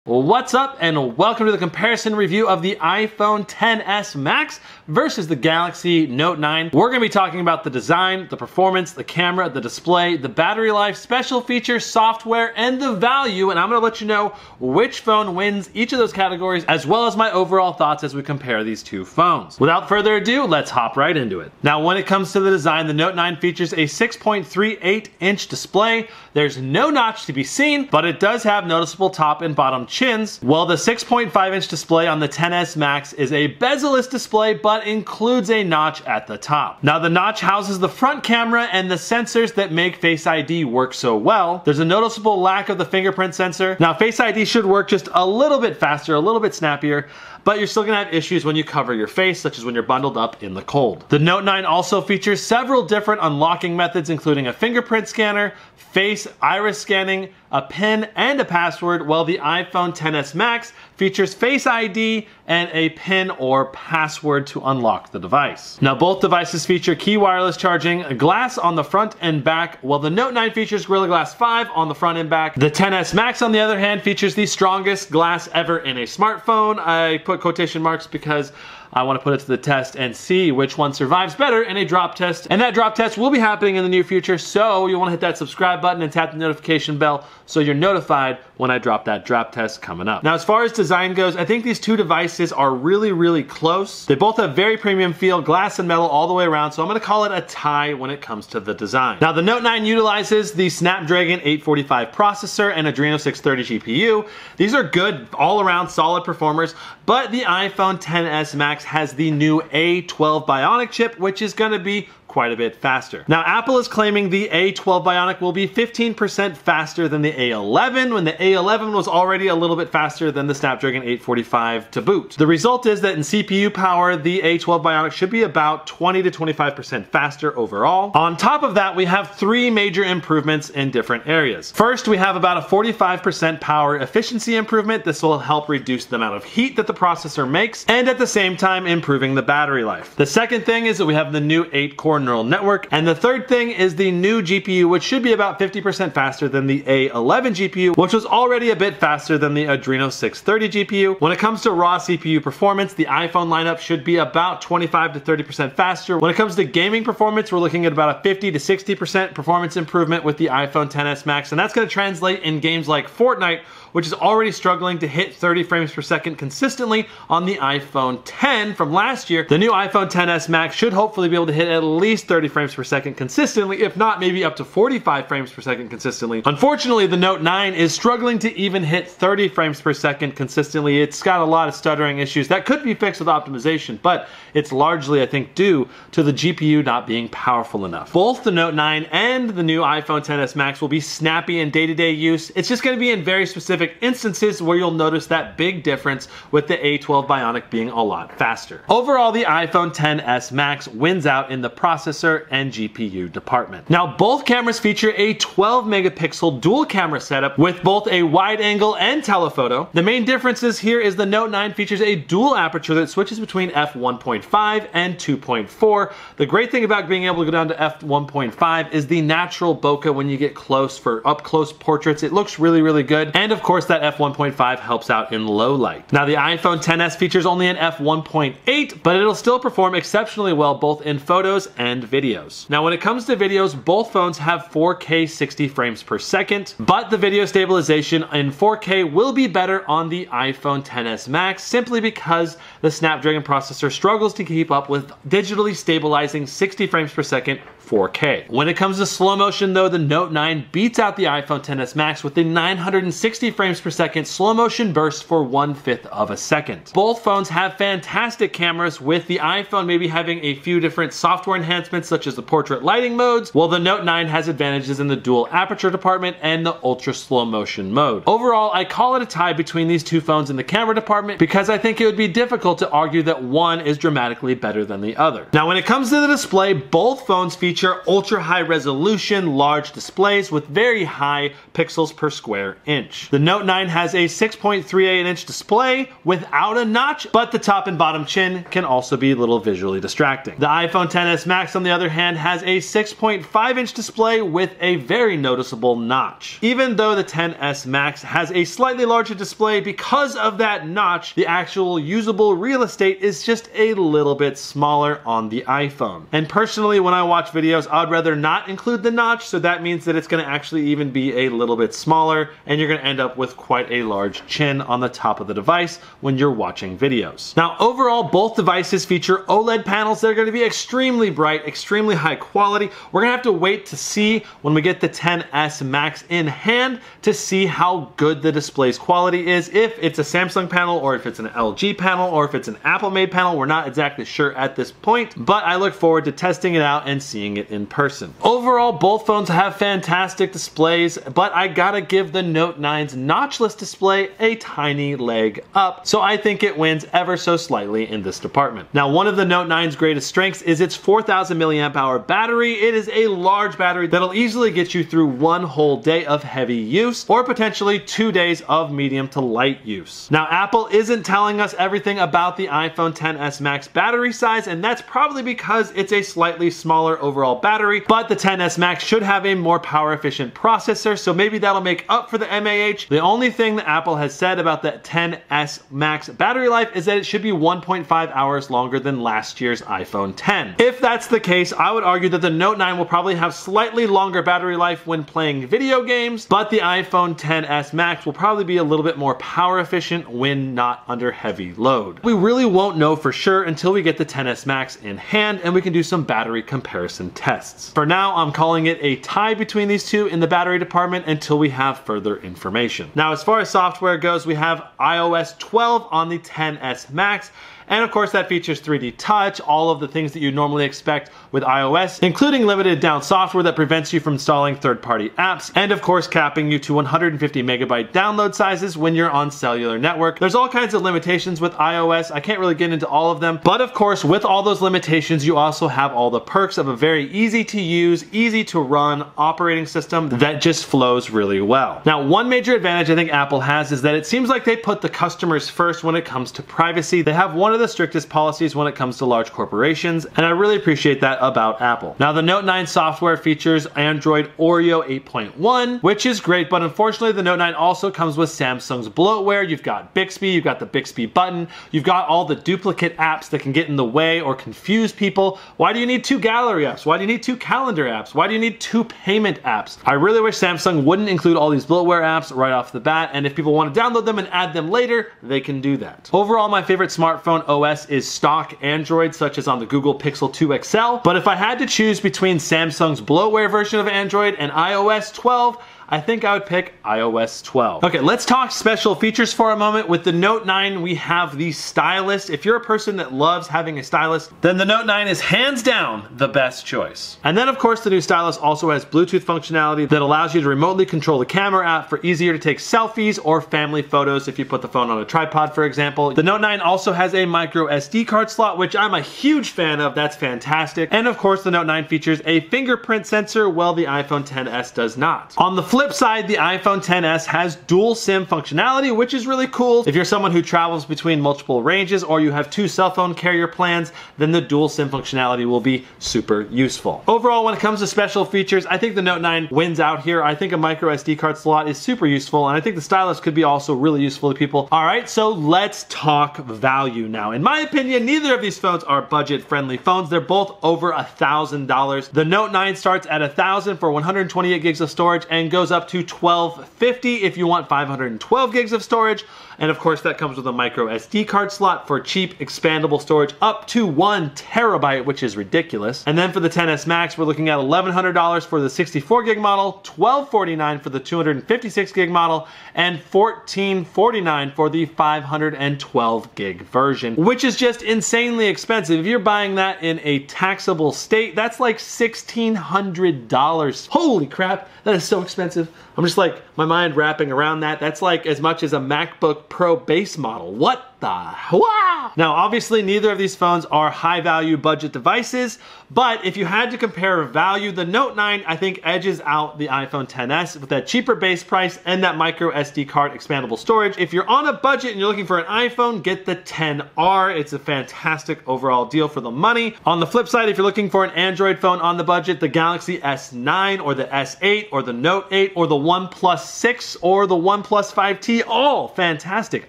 What's up, and welcome to the comparison review of the iPhone XS Max versus the Galaxy Note 9. We're going to be talking about the design, the performance, the camera, the display, the battery life, special features, software, and the value, and I'm going to let you know which phone wins each of those categories, as well as my overall thoughts as we compare these two phones. Without further ado, let's hop right into it. Now, when it comes to the design, the Note 9 features a 6.38-inch display. There's no notch to be seen, but it does have noticeable top and bottom chins. Well, the 6.5-inch display on the XS Max is a bezel-less display, but includes a notch at the top. Now, the notch houses the front camera and the sensors that make Face ID work so well. There's a noticeable lack of the fingerprint sensor. Now, Face ID should work just a little bit faster, a little bit snappier, but you're still gonna have issues when you cover your face, such as when you're bundled up in the cold. The Note 9 also features several different unlocking methods, including a fingerprint scanner, face iris scanning, a PIN, and a password, while the iPhone XS Max features Face ID and a PIN or password to unlock the device. Now, both devices feature key wireless charging, glass on the front and back, while the Note 9 features Gorilla Glass 5 on the front and back. The XS Max, on the other hand, features the strongest glass ever in a smartphone. I put quotation marks because I want to put it to the test and see which one survives better in a drop test. And that drop test will be happening in the near future, so you want to hit that subscribe button and tap the notification bell so you're notified when I drop that drop test coming up. Now, as far as design goes, I think these two devices are really close. They both have very premium feel, glass and metal all the way around, so I'm going to call it a tie when it comes to the design. Now, the Note 9 utilizes the Snapdragon 845 processor and Adreno 630 GPU. These are good, all-around solid performers, but the iPhone XS Max has the new A12 Bionic chip, which is going to be quite a bit faster. Now, Apple is claiming the A12 Bionic will be 15% faster than the A11, when the A11 was already a little bit faster than the Snapdragon 845 to boot. The result is that in CPU power, the A12 Bionic should be about 20 to 25% faster overall. On top of that, we have three major improvements in different areas. First, we have about a 45% power efficiency improvement. This will help reduce the amount of heat that the processor makes, and at the same time improving the battery life. The second thing is that we have the new 8-core neural network, and the third thing is the new GPU, which should be about 50% faster than the A11 GPU, which was already a bit faster than the Adreno 630 GPU. When it comes to raw CPU performance, the iPhone lineup should be about 25 to 30% faster. When it comes to gaming performance, we're looking at about a 50 to 60% performance improvement with the iPhone XS Max, and that's going to translate in games like Fortnite, which is already struggling to hit 30 frames per second consistently on the iPhone X from last year. The new iPhone XS Max should hopefully be able to hit at least 30 frames per second consistently, if not maybe up to 45 frames per second consistently. Unfortunately, the Note 9 is struggling to even hit 30 frames per second consistently. It's got a lot of stuttering issues that could be fixed with optimization, but it's largely, I think, due to the GPU not being powerful enough. Both the Note 9 and the new iPhone XS Max will be snappy in day-to-day use. It's just going to be in very specific instances where you'll notice that big difference with the A12 Bionic being a lot faster. Overall, the iPhone XS Max wins out in the processor and GPU department. Now, both cameras feature a 12 megapixel dual camera setup with both a wide angle and telephoto. The main differences here is the Note 9 features a dual aperture that switches between f1.5 and 2.4. The great thing about being able to go down to f1.5 is the natural bokeh when you get close for up-close portraits. It looks really good, and of course that f1.5 helps out in low light. Now, the iPhone XS features only an f1.8, but it'll still perform exceptionally well both in photos and videos. Now, when it comes to videos, both phones have 4K 60 frames per second, but the video stabilization in 4K will be better on the iPhone XS Max simply because the Snapdragon processor struggles to keep up with digitally stabilizing 60 frames per second 4K. When it comes to slow motion though, the Note 9 beats out the iPhone XS Max with the 960 frames per second slow motion burst for 1/5 of a second. Both phones have fantastic cameras, with the iPhone maybe having a few different software enhancements such as the portrait lighting modes, while the Note 9 has advantages in the dual aperture department and the ultra slow motion mode. Overall, I call it a tie between these two phones in the camera department because I think it would be difficult to argue that one is dramatically better than the other. Now, when it comes to the display, both phones feature feature ultra high resolution, large displays with very high pixels per square inch. The Note 9 has a 6.38-inch display without a notch, but the top and bottom chin can also be a little visually distracting. The iPhone XS Max, on the other hand, has a 6.5-inch display with a very noticeable notch. Even though the XS Max has a slightly larger display, because of that notch, the actual usable real estate is just a little bit smaller on the iPhone. And personally, when I watch videos, I'd rather not include the notch, so that means that it's going to actually even be a little bit smaller, and you're going to end up with quite a large chin on the top of the device when you're watching videos. Now, overall, both devices feature OLED panels that are going to be extremely bright, extremely high quality. We're going to have to wait to see when we get the XS Max in hand to see how good the display's quality is. If it's a Samsung panel, or if it's an LG panel, or if it's an Apple-made panel, we're not exactly sure at this point, but I look forward to testing it out and seeing it in person. Overall, both phones have fantastic displays, but I gotta give the Note 9's notchless display a tiny leg up, so I think it wins ever so slightly in this department. Now, one of the Note 9's greatest strengths is its 4,000 milliamp hour battery. It is a large battery that'll easily get you through one whole day of heavy use, or potentially 2 days of medium to light use. Now, Apple isn't telling us everything about the iPhone XS Max battery size, and that's probably because it's a slightly smaller overall battery, but the XS Max should have a more power efficient processor, so maybe that'll make up for the MAH. The only thing that Apple has said about the XS Max battery life is that it should be 1.5 hours longer than last year's iPhone X. If that's the case, I would argue that the Note 9 will probably have slightly longer battery life when playing video games, but the iPhone XS Max will probably be a little bit more power efficient when not under heavy load. We really won't know for sure until we get the XS Max in hand and we can do some battery comparison tests. For now, I'm calling it a tie between these two in the battery department until we have further information. Now, as far as software goes, we have iOS 12 on the XS Max. And of course that features 3D Touch, all of the things that you normally expect with iOS, including limited down software that prevents you from installing third-party apps, and of course capping you to 150 megabyte download sizes when you're on cellular network. There's all kinds of limitations with iOS. I can't really get into all of them, but of course with all those limitations you also have all the perks of a very easy to use, easy to run operating system that just flows really well. Now, one major advantage I think Apple has is that it seems like they put the customers first when it comes to privacy. They have one of the strictest policies when it comes to large corporations, and I really appreciate that about Apple. Now, the Note 9 software features Android Oreo 8.1, which is great, but unfortunately the Note 9 also comes with Samsung's bloatware. You've got Bixby, you've got the Bixby button, you've got all the duplicate apps that can get in the way or confuse people. Why do you need 2 gallery apps? Why do you need 2 calendar apps? Why do you need 2 payment apps? I really wish Samsung wouldn't include all these bloatware apps right off the bat, and if people want to download them and add them later, they can do that. Overall, my favorite smartphone OS is stock Android, such as on the Google Pixel 2 XL, but if I had to choose between Samsung's bloatware version of Android and iOS 12, I think I would pick iOS 12. Okay, let's talk special features for a moment. With the Note 9, we have the stylus. If you're a person that loves having a stylus, then the Note 9 is hands down the best choice. And then of course the new stylus also has Bluetooth functionality that allows you to remotely control the camera app for easier to take selfies or family photos if you put the phone on a tripod, for example. The Note 9 also has a micro SD card slot, which I'm a huge fan of. That's fantastic. And of course the Note 9 features a fingerprint sensor, while the iPhone XS does not. On the flip side, the iPhone XS has dual SIM functionality, which is really cool. If you're someone who travels between multiple ranges or you have 2 cell phone carrier plans, then the dual SIM functionality will be super useful. Overall, when it comes to special features, I think the Note 9 wins out here. I think a micro SD card slot is super useful, and I think the stylus could be also really useful to people. All right, so let's talk value now. In my opinion, neither of these phones are budget-friendly phones. They're both over $1,000. The Note 9 starts at $1,000 for 128 gigs of storage and goes up to $1,250 if you want 512 gigs of storage. And of course that comes with a micro SD card slot for cheap expandable storage up to 1 terabyte, which is ridiculous. And then for the XS Max, we're looking at $1,100 for the 64 gig model, $1,249 for the 256 gig model, and $1,449 for the 512 gig version, which is just insanely expensive. If you're buying that in a taxable state, that's like $1,600. Holy crap, that is so expensive. I'm just like, my mind wrapping around that. That's like as much as a MacBook Pro base model. What? the wow? Now, obviously, neither of these phones are high-value budget devices, but if you had to compare value, the Note 9, I think, edges out the iPhone XS with that cheaper base price and that micro SD card expandable storage. If you're on a budget and you're looking for an iPhone, get the XR. It's a fantastic overall deal for the money. On the flip side, if you're looking for an Android phone on the budget, the Galaxy S9 or the S8 or the Note 8 or the OnePlus 6 or the OnePlus 5T, all fantastic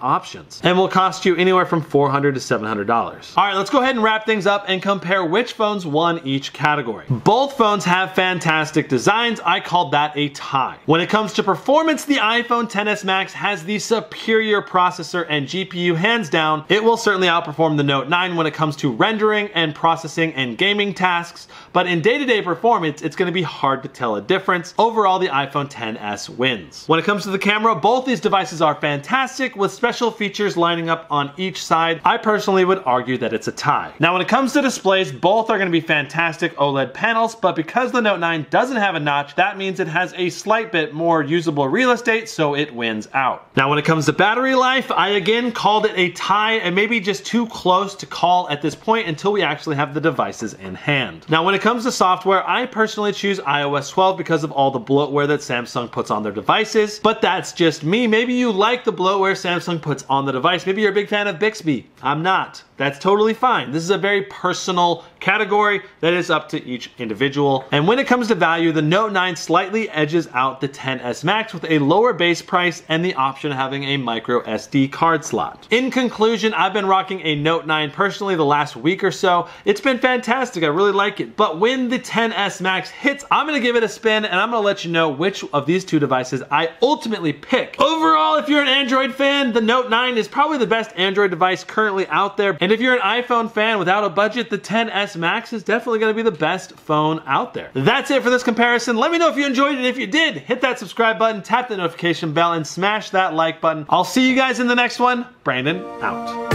options, and will cost you anywhere from $400 to $700. All right, let's go ahead and wrap things up and compare which phones won each category. Both phones have fantastic designs. I called that a tie. When it comes to performance, the iPhone XS Max has the superior processor and GPU hands down. It will certainly outperform the Note 9 when it comes to rendering and processing and gaming tasks, but in day-to-day performance, it's going to be hard to tell a difference. Overall, the iPhone XS wins. When it comes to the camera, both these devices are fantastic with special features lining up on each side. I personally would argue that it's a tie. Now, when it comes to displays, both are going to be fantastic OLED panels, but because the Note 9 doesn't have a notch, that means it has a slight bit more usable real estate, so it wins out. Now, when it comes to battery life, I again called it a tie and maybe just too close to call at this point until we actually have the devices in hand. Now, when it comes to software, I personally choose iOS 12 because of all the bloatware that Samsung puts on their devices, but that's just me. Maybe you like the bloatware Samsung puts on the device. Maybe you're a big fan of Bixby. I'm not. That's totally fine. This is a very personal category that is up to each individual. And when it comes to value, the Note 9 slightly edges out the XS Max with a lower base price and the option of having a micro SD card slot. In conclusion, I've been rocking a Note 9 personally the last week or so. It's been fantastic. I really like it. But when the XS Max hits, I'm going to give it a spin and I'm going to let you know which of these two devices I ultimately pick. Overall, if you're an Android fan, the Note 9 is probably the best Android device currently out there. And if you're an iPhone fan without a budget, the XS Max is definitely going to be the best phone out there. That's it for this comparison. Let me know if you enjoyed it. If you did, hit that subscribe button, tap the notification bell, and smash that like button. I'll see you guys in the next one. Brandon out.